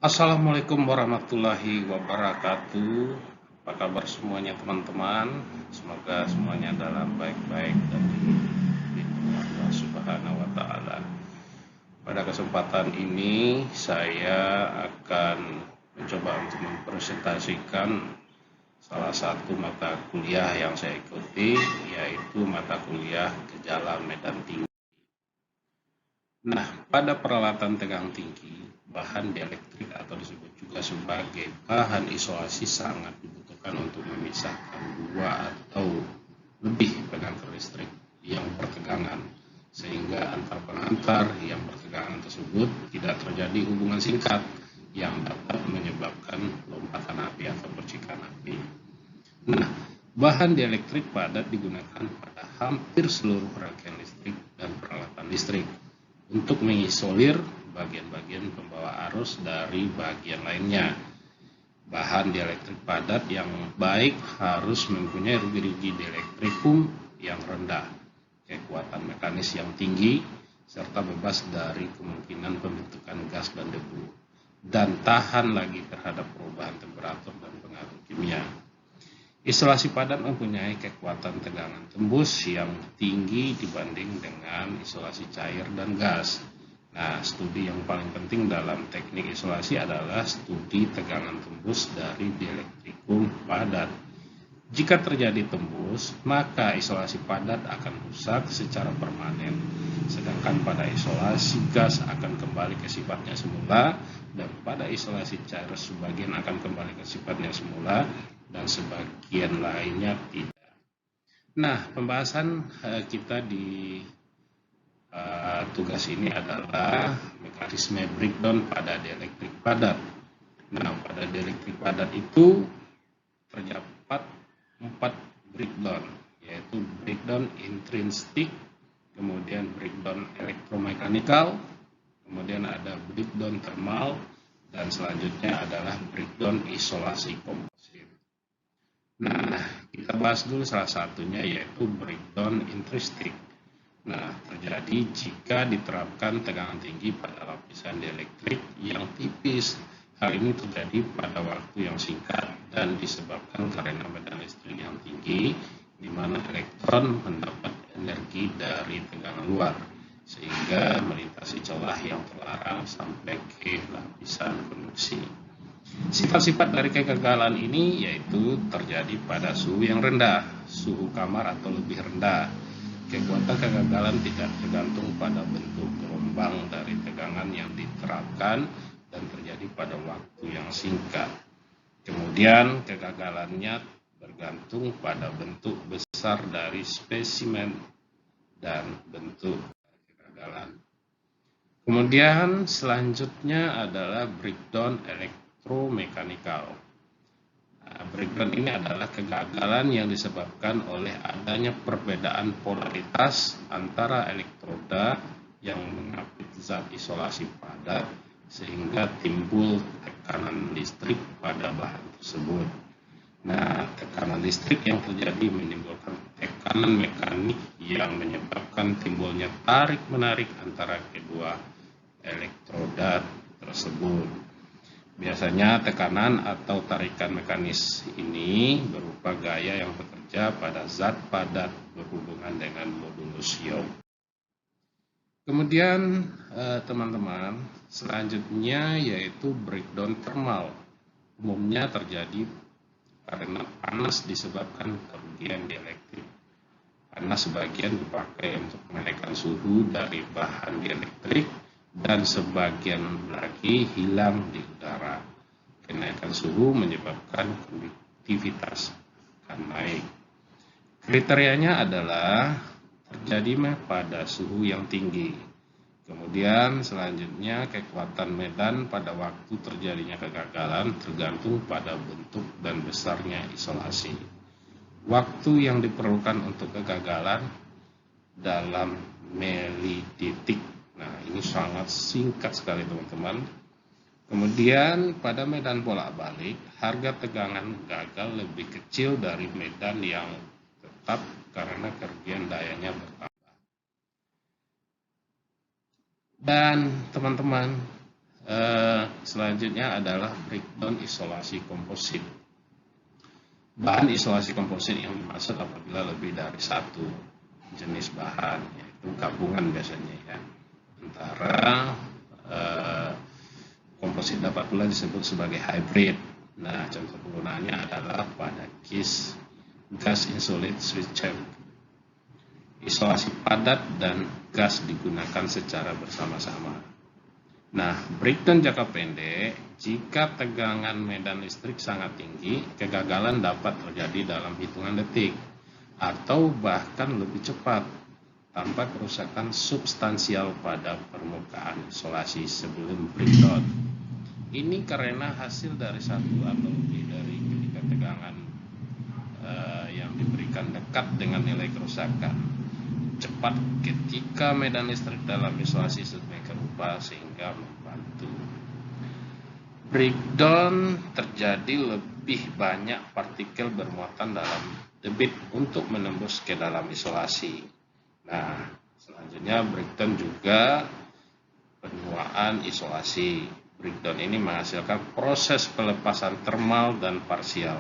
Assalamualaikum warahmatullahi wabarakatuh. Apa kabar semuanya teman-teman? Semoga semuanya dalam baik-baik dan dilindungi Allah Subhanahu wa taala. Pada kesempatan ini saya akan mencoba untuk mempresentasikan salah satu mata kuliah yang saya ikuti, yaitu mata kuliah Gejala Medan Tinggi. Nah, pada peralatan tegang tinggi, bahan dielektrik atau disebut juga sebagai bahan isolasi sangat dibutuhkan untuk memisahkan dua atau lebih pengantar listrik yang bertegangan, sehingga antar pengantar yang bertegangan tersebut tidak terjadi hubungan singkat yang dapat menyebabkan lompatan api atau percikan api. Nah, bahan dielektrik padat digunakan pada hampir seluruh rangkaian listrik dan peralatan listrik untuk mengisolir bagian-bagian pembawa arus dari bagian lainnya. Bahan dielektrik padat yang baik harus mempunyai rugi-rugi dielektrikum yang rendah, kekuatan mekanis yang tinggi, serta bebas dari kemungkinan pembentukan gas dan debu, dan tahan lagi terhadap perubahan temperatur dan pengaruh kimia. Isolasi padat mempunyai kekuatan tegangan tembus yang tinggi dibanding dengan isolasi cair dan gas. Nah, studi yang paling penting dalam teknik isolasi adalah studi tegangan tembus dari dielektrikum padat. Jika terjadi tembus, maka isolasi padat akan rusak secara permanen, sedangkan pada isolasi gas akan kembali ke sifatnya semula, dan pada isolasi cair sebagian akan kembali ke sifatnya semula, dan sebagian lainnya tidak. Nah, pembahasan kita di tugas ini adalah mekanisme breakdown pada dielektrik padat. Nah, pada dielektrik padat itu terdapat 4 breakdown, yaitu breakdown intrinsik, kemudian breakdown elektromekanikal, kemudian ada breakdown thermal, dan selanjutnya adalah breakdown isolasi komposit. Nah, kita bahas dulu salah satunya, yaitu breakdown intrinsik. Nah, terjadi jika diterapkan tegangan tinggi pada lapisan dielektrik yang tipis. Hal ini terjadi pada waktu yang singkat dan disebabkan karena medan listrik yang tinggi, di mana elektron mendapat energi dari tegangan luar, sehingga melintasi celah yang terlarang sampai ke lapisan konduksi. Sifat-sifat dari kegagalan ini yaitu terjadi pada suhu yang rendah, suhu kamar atau lebih rendah. Kekuatan kegagalan tidak tergantung pada bentuk gelombang dari tegangan yang diterapkan dan terjadi pada waktu yang singkat. Kemudian kegagalannya bergantung pada bentuk besar dari spesimen dan bentuk kegagalan. Kemudian selanjutnya adalah breakdown elektromekanikal. Breakdown ini adalah kegagalan yang disebabkan oleh adanya perbedaan polaritas antara elektroda yang mengapit zat isolasi padat, sehingga timbul tekanan listrik pada bahan tersebut. Nah, tekanan listrik yang terjadi menimbulkan tekanan mekanik yang menyebabkan timbulnya tarik-menarik antara kedua elektroda tersebut. Biasanya tekanan atau tarikan mekanis ini berupa gaya yang bekerja pada zat padat berhubungan dengan modulus Young. Kemudian teman-teman, selanjutnya yaitu breakdown thermal. Umumnya terjadi karena panas disebabkan kerugian dielektrik. Panas sebagian dipakai untuk menaikkan suhu dari bahan dielektrik, dan sebagian lagi hilang di udara. Kenaikan suhu menyebabkan konduktivitas akan naik. Kriterianya adalah terjadi pada suhu yang tinggi. Kemudian selanjutnya kekuatan medan pada waktu terjadinya kegagalan tergantung pada bentuk dan besarnya isolasi. Waktu yang diperlukan untuk kegagalan dalam milidetik. Nah, ini sangat singkat sekali teman-teman. Kemudian pada medan bolak-balik, harga tegangan gagal lebih kecil dari medan yang tetap karena kerugian dayanya bertambah. Dan teman-teman, selanjutnya adalah breakdown isolasi komposit. Bahan isolasi komposit yang dimaksud apabila lebih dari satu jenis bahan, yaitu gabungan biasanya ya. Antara komposit dapat pula disebut sebagai hybrid. Nah, contoh penggunaannya adalah pada gas insulate switch chamber. Isolasi padat dan gas digunakan secara bersama-sama. Nah, breakdown jangka pendek, jika tegangan medan listrik sangat tinggi, kegagalan dapat terjadi dalam hitungan detik atau bahkan lebih cepat tanpa kerusakan substansial pada permukaan isolasi sebelum breakdown. Ini karena hasil dari satu atau lebih dari ketika tegangan yang diberikan dekat dengan nilai kerusakan cepat ketika medan listrik dalam isolasi sedemikian rupa sehingga membantu. Breakdown terjadi lebih banyak partikel bermuatan dalam debit untuk menembus ke dalam isolasi. Nah, selanjutnya breakdown juga penuaan isolasi. Breakdown ini menghasilkan proses pelepasan termal dan parsial.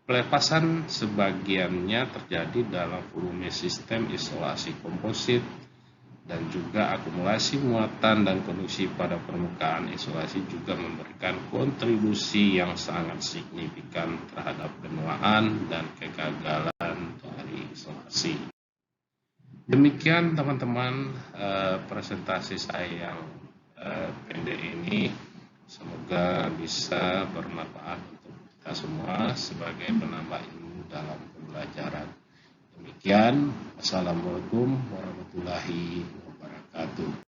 Pelepasan sebagiannya terjadi dalam volume sistem isolasi komposit dan juga akumulasi muatan dan konduksi pada permukaan isolasi juga memberikan kontribusi yang sangat signifikan terhadap penuaan dan kegagalan dari isolasi. Demikian teman-teman presentasi saya yang pendek ini, semoga bisa bermanfaat kita semua sebagai penambah ilmu dalam pembelajaran. Demikian, Assalamualaikum warahmatullahi wabarakatuh.